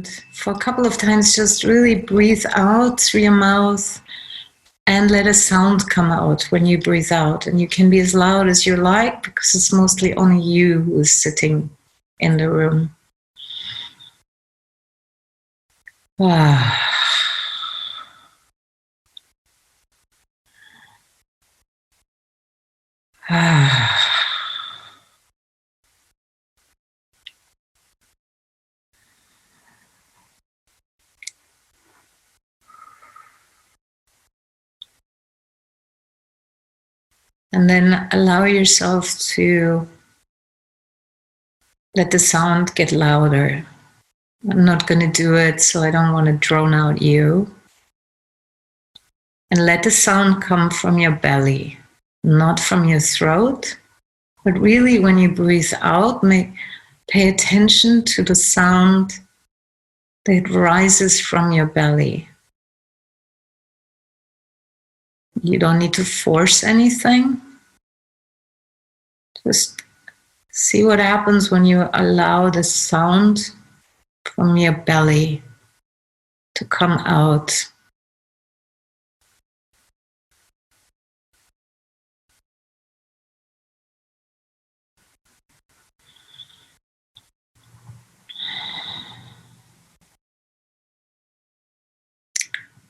And for a couple of times, just really breathe out through your mouth and let a sound come out when you breathe out. And you can be as loud as you like because it's mostly only you who is sitting in the room. Ah. Ah. And then allow yourself to let the sound get louder. I'm not going to do it, so I don't want to drown out you. And let the sound come from your belly, not from your throat. But really, when you breathe out, pay attention to the sound that rises from your belly. You don't need to force anything. Just see what happens when you allow the sound from your belly to come out.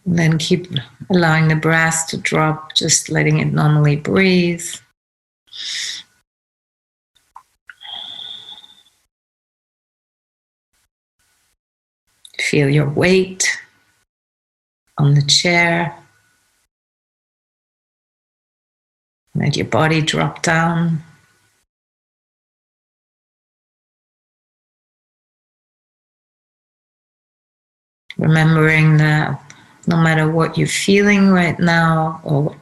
And then keep allowing the breath to drop, just letting it normally breathe. Feel your weight on the chair. Let your body drop down. Remembering that no matter what you're feeling right now, or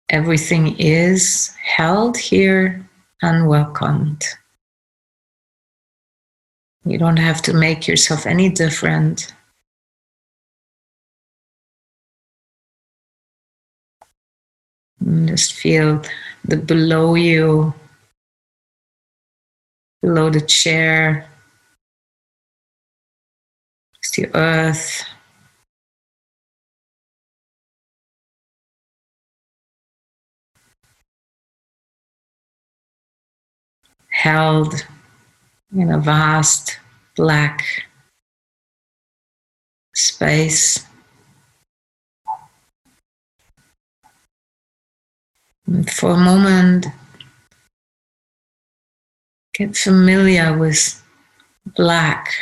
everything is held here and welcomed. You don't have to make yourself any different. And just feel the below you, below the chair, it's the earth. Held in a vast black space. And for a moment, get familiar with black,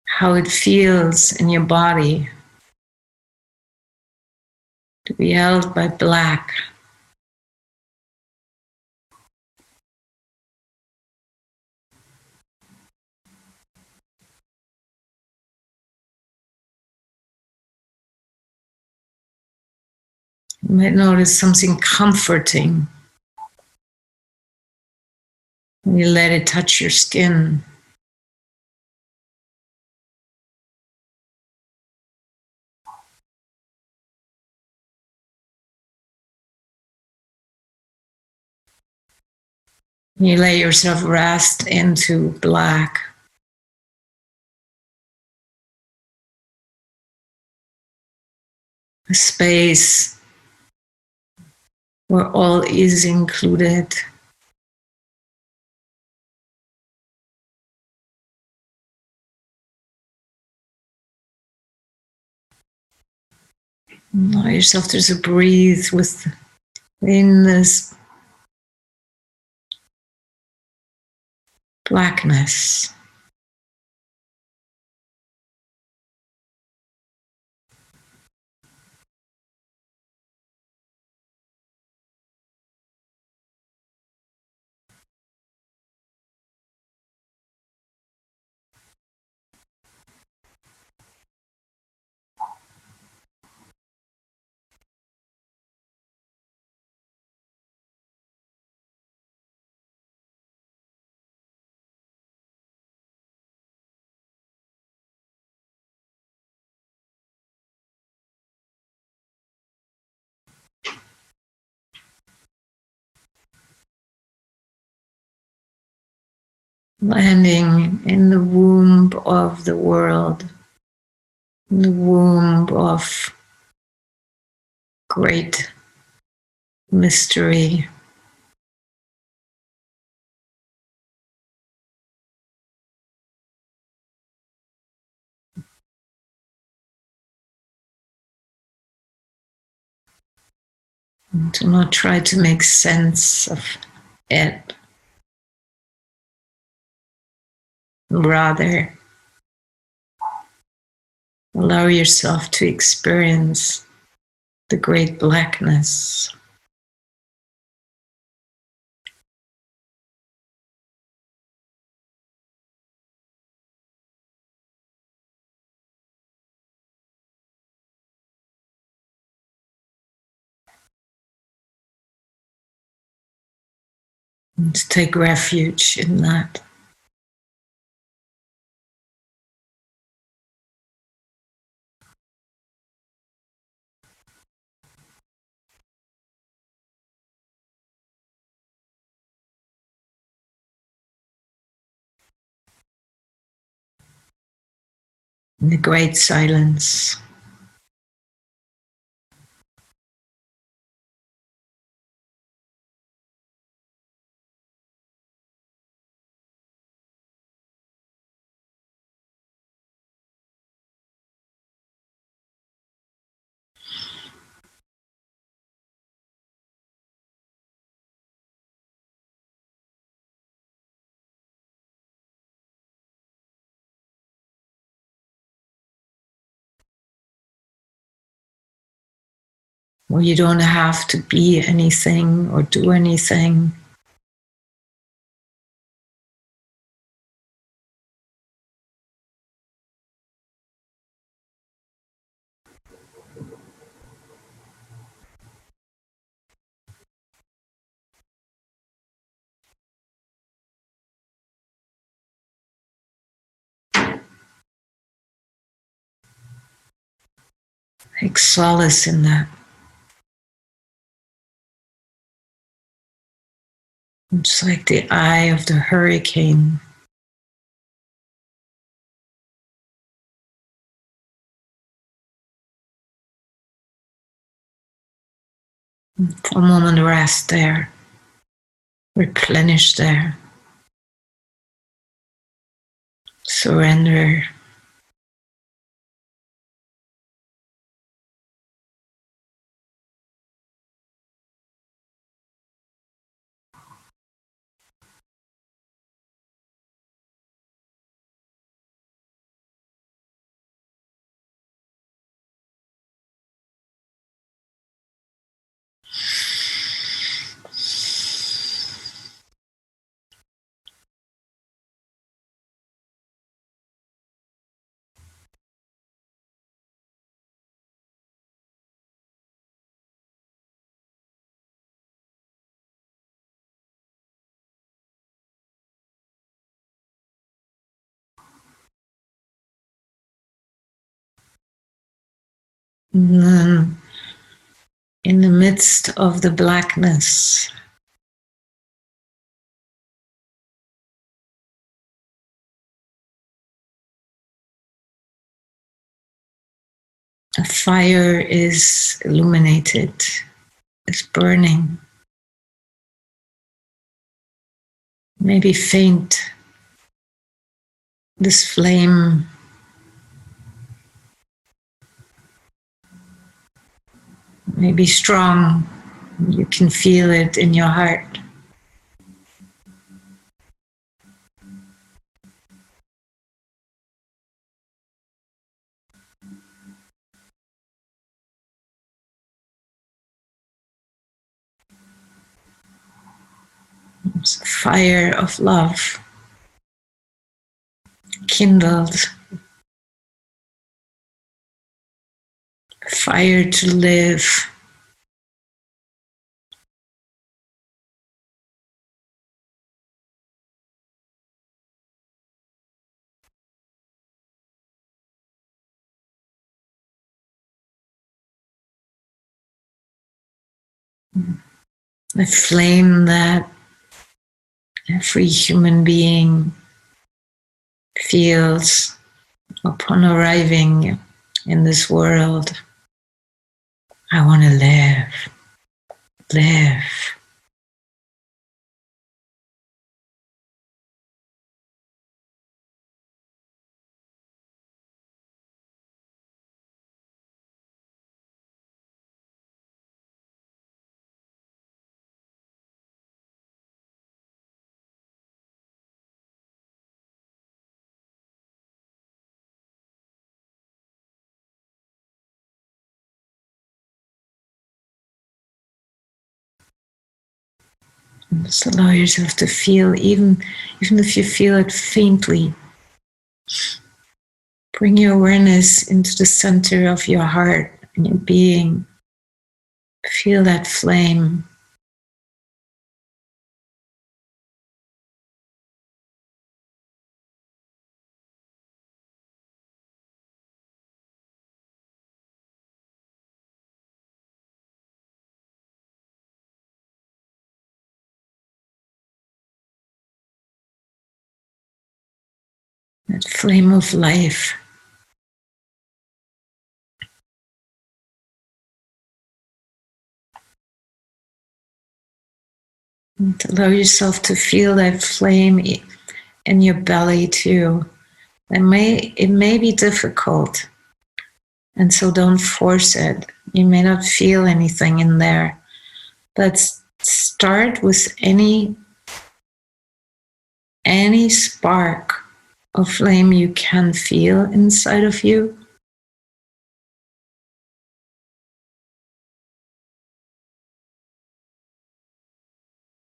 how it feels in your body to be held by black. You might notice something comforting when you let it touch your skin. You let yourself rest into black. A space where all is included. Allow yourself to just breathe within this blackness. landing in the womb of the world, in the womb of great mystery. And do not try to make sense of it. Rather, allow yourself to experience the great blackness. And take refuge in that. In the great silence. Where you don't have to be anything or do anything. Take solace in that. It's like the eye of the hurricane. For a moment, rest there. Replenish there. Surrender. And then, in the midst of the blackness, a fire is illuminated, is burning. Maybe faint. This flame may be strong. You can feel it in your heart. It's a fire of love kindled, fire to live. A flame that every human being feels upon arriving in this world. I want to live. Just allow yourself to feel, even if you feel it faintly. Bring your awareness into the center of your heart and your being. Feel that flame. That flame of life. And allow yourself to feel that flame in your belly too. It may be difficult, and so don't force it. You may not feel anything in there, but start with any spark of flame you can feel inside of you.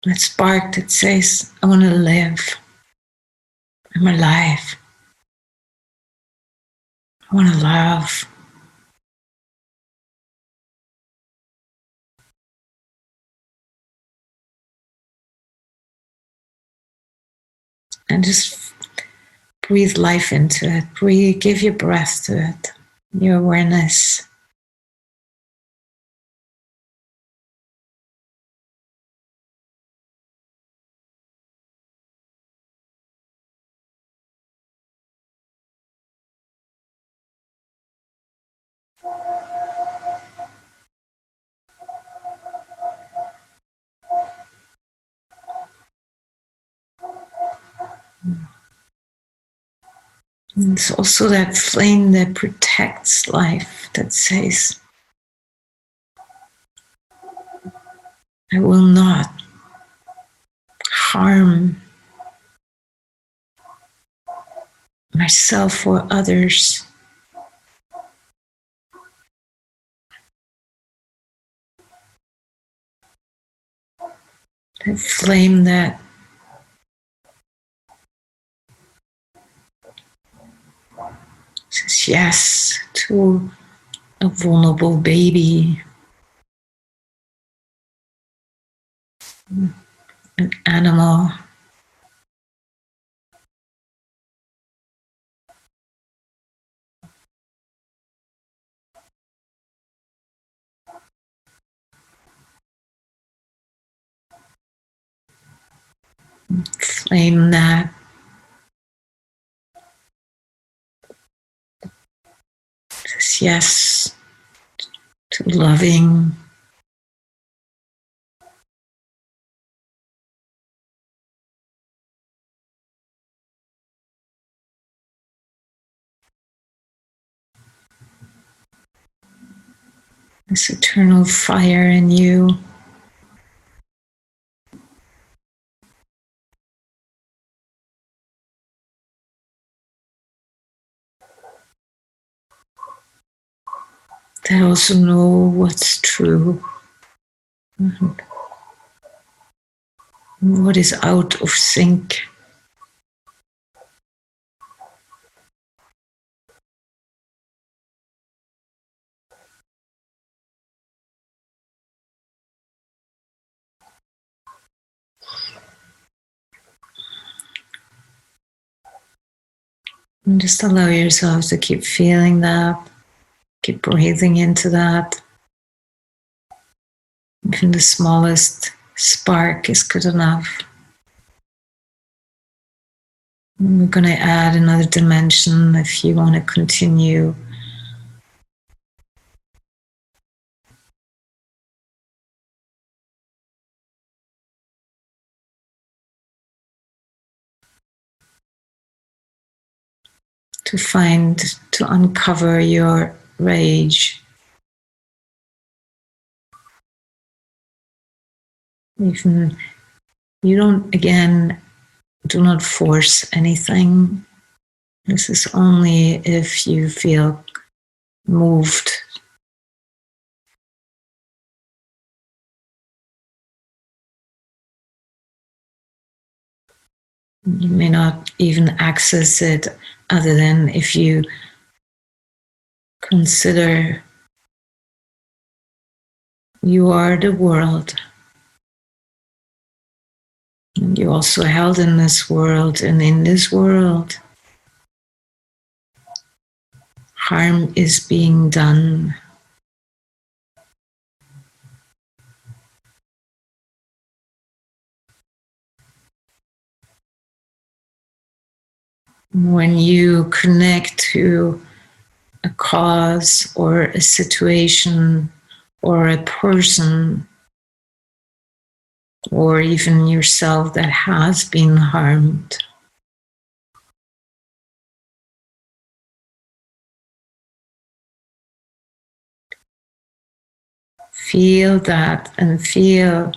That spark that says, I want to live. I'm alive. I want to love. And just breathe life into it. Breathe, give your breath to it, your awareness. And it's also that flame that protects life, that says, I will not harm myself or others. That flame that says yes to a vulnerable baby, an animal, flame that says yes to loving, this eternal fire in you. That also know what's true, what is out of sync. And just allow yourself to keep feeling that, keep breathing into that. Even the smallest spark is good enough. We're going to add another dimension if you want to continue. To uncover your rage. Even you don't, again, do not force anything. This is only if you feel moved. You may not even access it other than if you consider you are the world. And you're also held in this world, and in this world, harm is being done. When you connect to a cause or a situation or a person or even yourself that has been harmed, feel that and feel,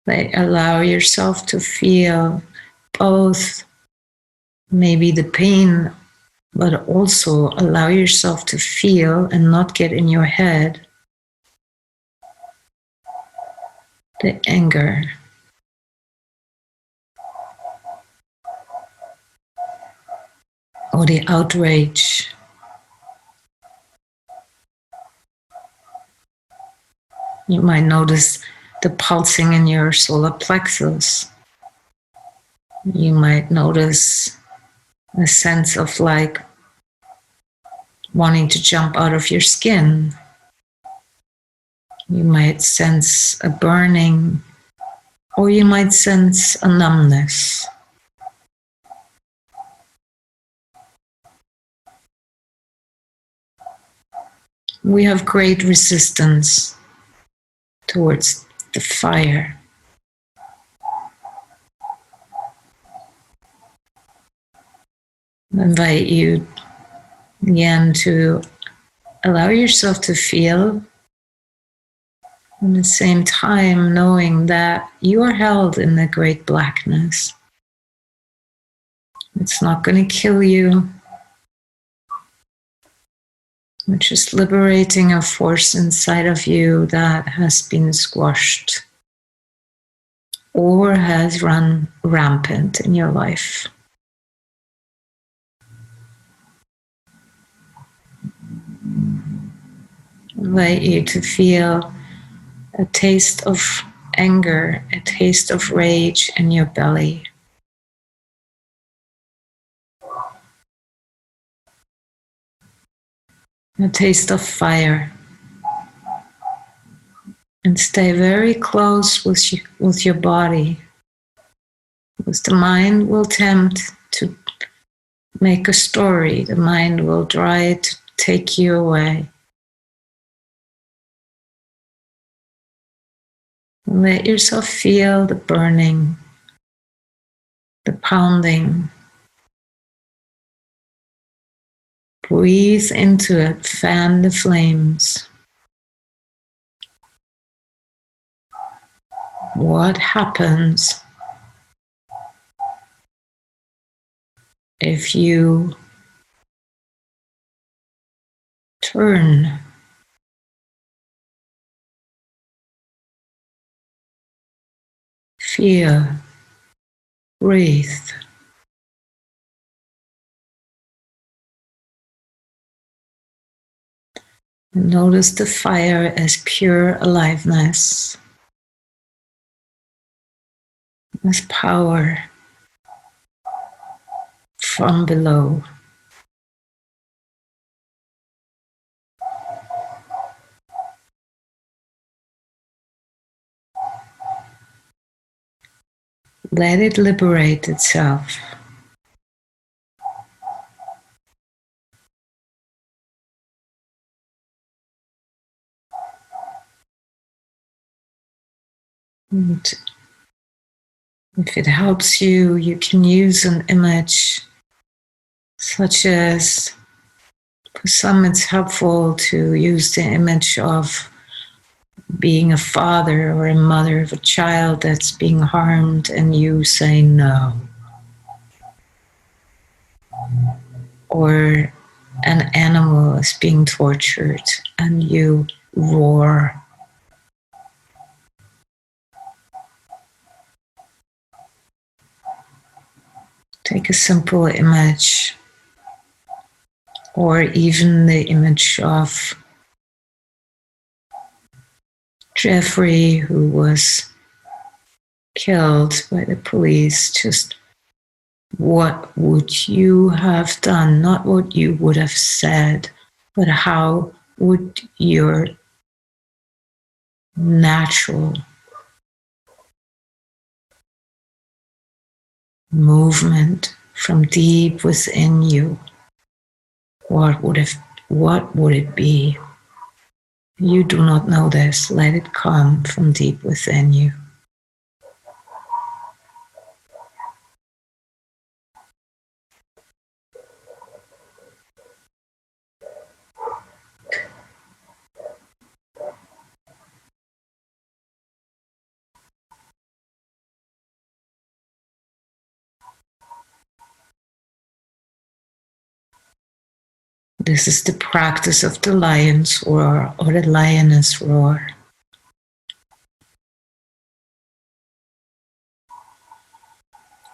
like, allow yourself to feel both maybe the pain, but also allow yourself to feel and not get in your head the anger. Or the outrage. You might notice the pulsing in your solar plexus. You might notice a sense of like wanting to jump out of your skin. You might sense a burning, or you might sense a numbness. We have great resistance towards the fire. I invite you again to allow yourself to feel, at the same time knowing that you are held in the great blackness. It's not going to kill you. We're just liberating a force inside of you that has been squashed or has run rampant in your life. I invite you to feel a taste of anger, a taste of rage in your belly. A taste of fire. And stay very close with your body, because the mind will tempt to make a story. The mind will try to take you away. Let yourself feel the burning, the pounding. Breathe into it, fan the flames. What happens if you turn? Feel, breathe. And notice the fire as pure aliveness, as power from below. Let it liberate itself. And if it helps you, you can use an image such as, for some it's helpful to use the image of being a father or a mother of a child that's being harmed and you say no. Or an animal is being tortured and you roar. Take a simple image, or even the image of Jeffrey, who was killed by the police. Just what would you have done? Not what you would have said, but how would your natural movement from deep within you, what would it be? You do not know this. Let it come from deep within you. This is the practice of the lion's roar or the lioness roar.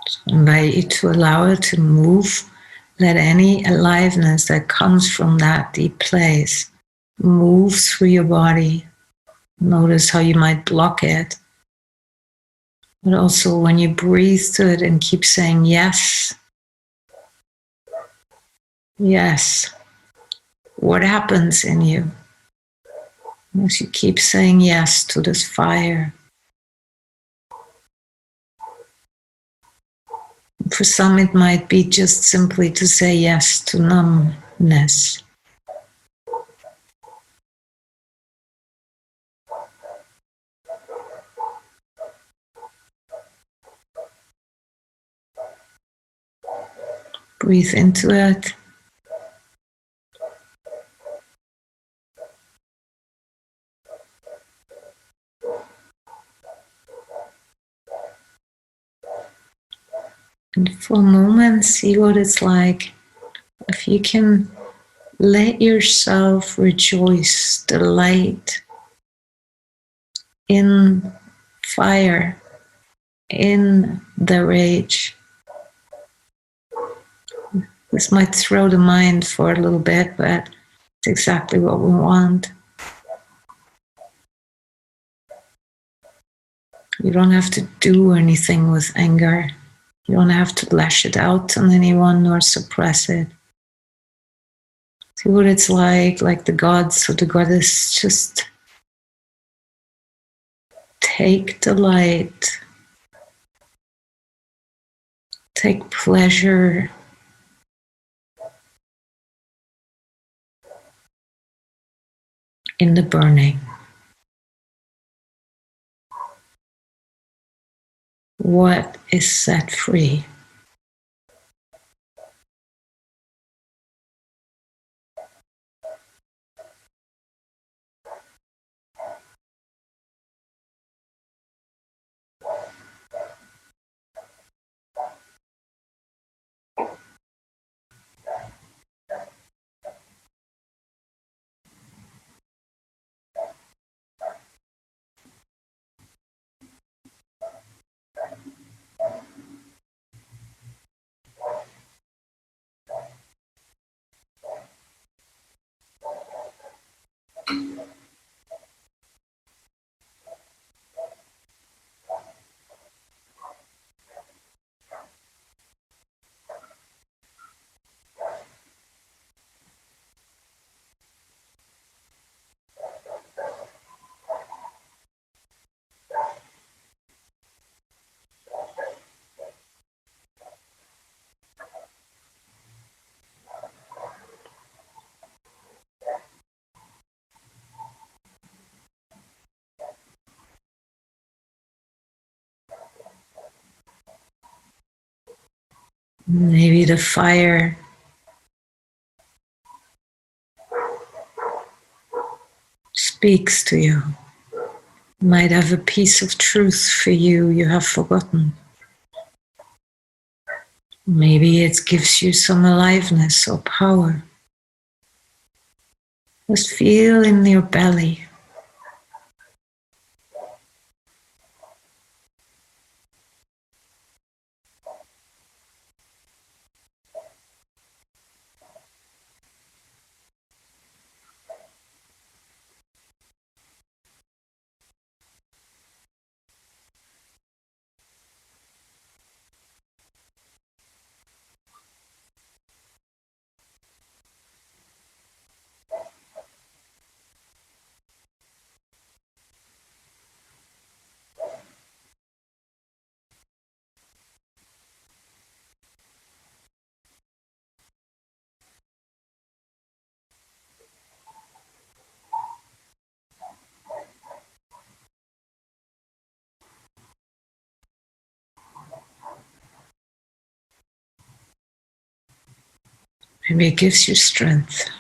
So I invite you to allow it to move. Let any aliveness that comes from that deep place move through your body. Notice how you might block it. But also when you breathe to it and keep saying yes, yes, what happens in you as you keep saying yes to this fire? For some, it might be just simply to say yes to numbness. Breathe into it. And for a moment, see what it's like. If you can let yourself rejoice, delight in fire, in the rage. This might throw the mind for a little bit, but it's exactly what we want. You don't have to do anything with anger. You don't have to lash it out on anyone nor suppress it. See what it's like the gods or the goddess just take delight, take pleasure in the burning. What is set free? Maybe the fire speaks to you. Might have a piece of truth for you you have forgotten. Maybe it gives you some aliveness or power. Just feel in your belly. Maybe it gives you strength.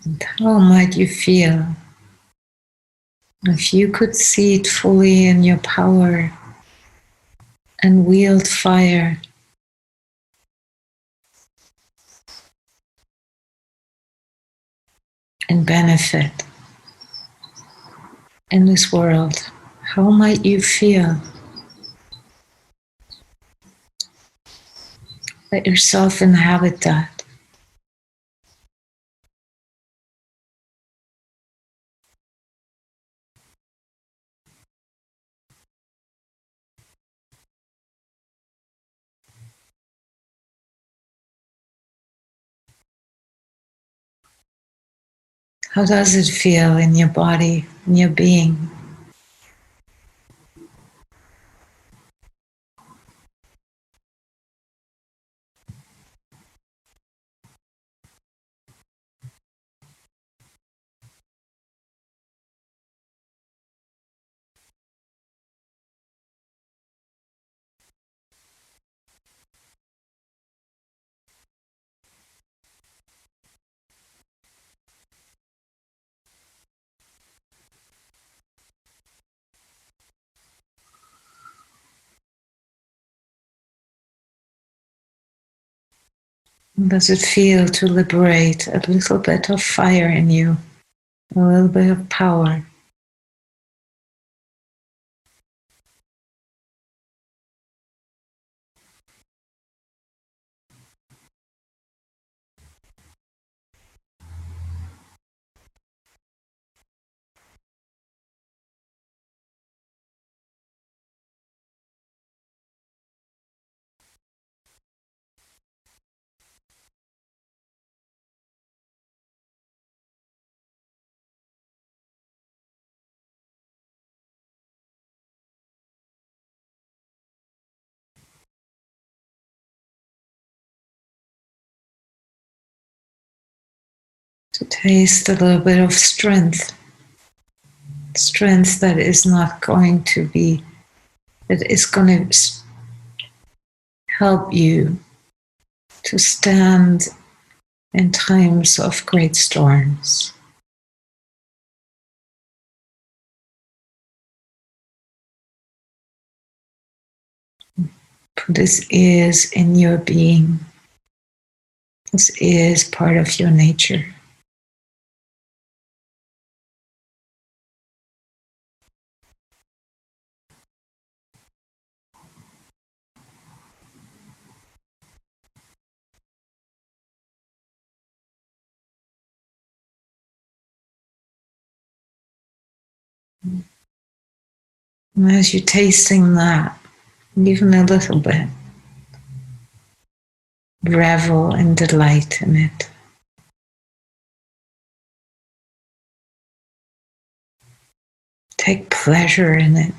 And how might you feel if you could see it fully in your power and wield fire and benefit in this world? How might you feel? Let yourself inhabit that. How does it feel in your body, in your being? How does it feel to liberate a little bit of fire in you, a little bit of power? To taste a little bit of strength, strength that is not going to be, that is going to help you to stand in times of great storms. This is in your being. This is part of your nature. And as you're tasting that, even a little bit, revel and delight in it. Take pleasure in it.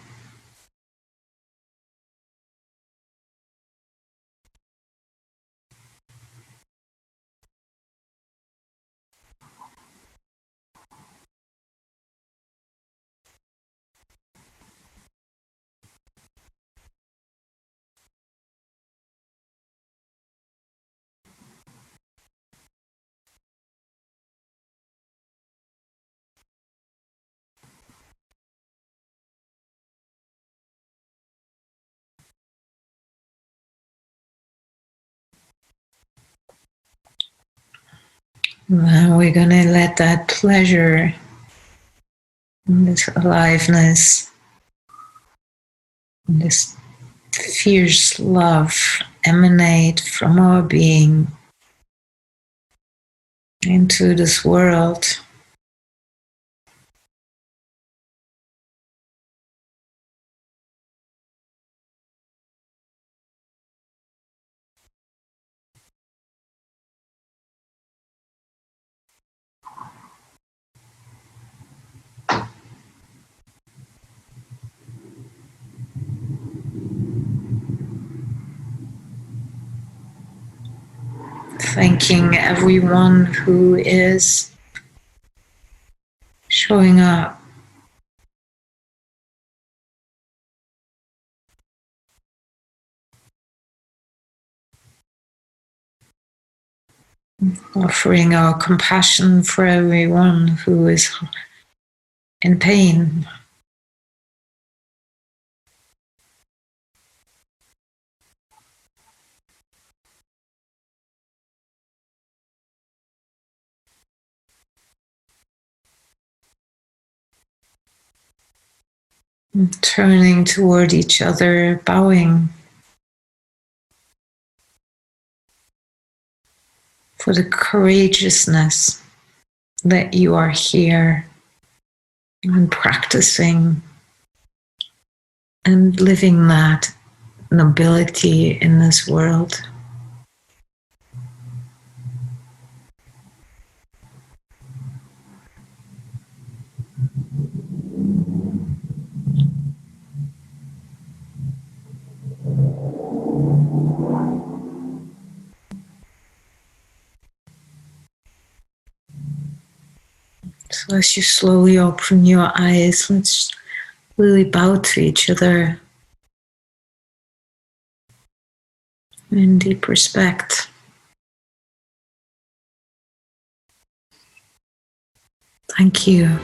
And we're going to let that pleasure and this aliveness and this fierce love emanate from our being into this world. Thanking everyone who is showing up. offering our compassion for everyone who is in pain. Turning toward each other, bowing for the courageousness that you are here and practicing and living that nobility in this world. So as you slowly open your eyes, let's really bow to each other in deep respect. Thank you.